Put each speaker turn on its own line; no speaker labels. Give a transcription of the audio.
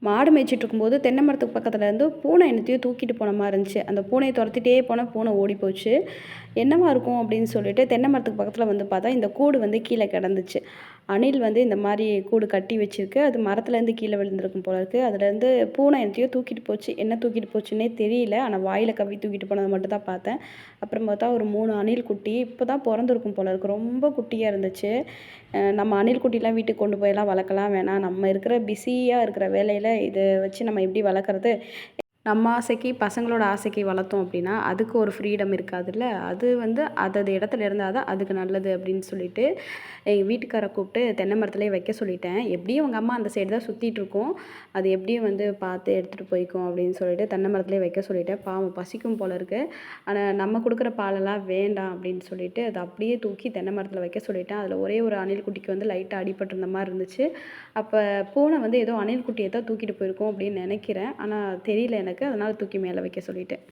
மாடு மேய்ச்சிட்டு இருக்கும்போது தென்னை மரத்துக்கு பக்கத்துல இருந்து பூனை என்னத்தையோ தூக்கிட்டு போன மாரி இருந்துச்சு. அந்த பூனைய தொரத்திட்டே போனா பூனை ஓடி போச்சு. என்னவா இருக்கும் அப்படின்னு சொல்லிட்டு தென்னை மரத்துக்கு பக்கத்துல வந்து பார்த்தா, இந்த கூடு வந்து கீழ கிடந்துச்சு. அணில் வந்து இந்த மாரி கூடு கட்டி வச்சிருக்கு. அது மரத்துலேருந்து கீழ விழுந்திருக்கும் போல இருக்கு. அதுலேருந்து பூனை என்னத்தையோ தூக்கிட்டு போச்சு. என்ன தூக்கிட்டு போச்சுன்னே தெரியல. ஆனா வாயில கவ்வி தூக்கிட்டு போனத மட்டும் தான் பார்த்தேன். அப்புறம் பார்த்தா ஒரு 3 அணில் குட்டி. இப்ப தான் பொறந்திருக்கும் போல இருக்கு. ரொம்ப குட்டியா இருந்துச்சு. நம்ம அணில் குட்டிலாம் வீட்டுக்கு கொண்டு போயெல்லாம் வளர்க்கலாம் வேணாம். நம்ம இருக்கிற பிஸியா இருக்கிற வேலையில இத வச்சு நம்ம எப்படி வளர்க்குறது? நம்ம ஆசைக்கு, பசங்களோட ஆசைக்கு வளர்த்தோம் அப்படின்னா, அதுக்கு ஒரு ஃப்ரீடம் இருக்காதுல்ல. அது வந்து அதது இடத்துல இருந்தா தான் அதுக்கு நல்லது அப்படின்னு சொல்லிட்டு, எங்க வீட்டுக்கார கூப்பிட்டு தென்னை மரத்துலயே வைக்க சொல்லிட்டேன். எப்படியும் உங்க அம்மா அந்த சைடு தான் சுத்திட்டுருக்கும். அது எப்படியும் வந்து பார்த்து எடுத்துட்டு போய்க்கும் அப்படின்னு சொல்லிட்டு தென்னை மரத்துலயே வைக்க சொல்லிட்டேன். பாவம் பசிக்கும் போல இருக்கு. ஆனா நம்ம குடுக்குற பாலெல்லாம் வேண்டாம் அப்படின்னு சொல்லிட்டு, அத அப்படியே தூக்கி தென்னை மரத்துல வைக்க சொல்லிட்டேன். அதுல ஒரே ஒரு அணில் குட்டிக்கு வந்து லைட்டா அடிபட்டிருந்த மாரி இருந்துச்சு. அப்ப பூனை வந்து ஏதோ அணில் குட்டிய தான் தூக்கிட்டு போயிருக்கும் அப்படின்னு நெனைக்கிறேன். ஆனா தெரியல எனக்கு. அதனால தூக்கி மேல வைக்க சொல்லிட்டேன்.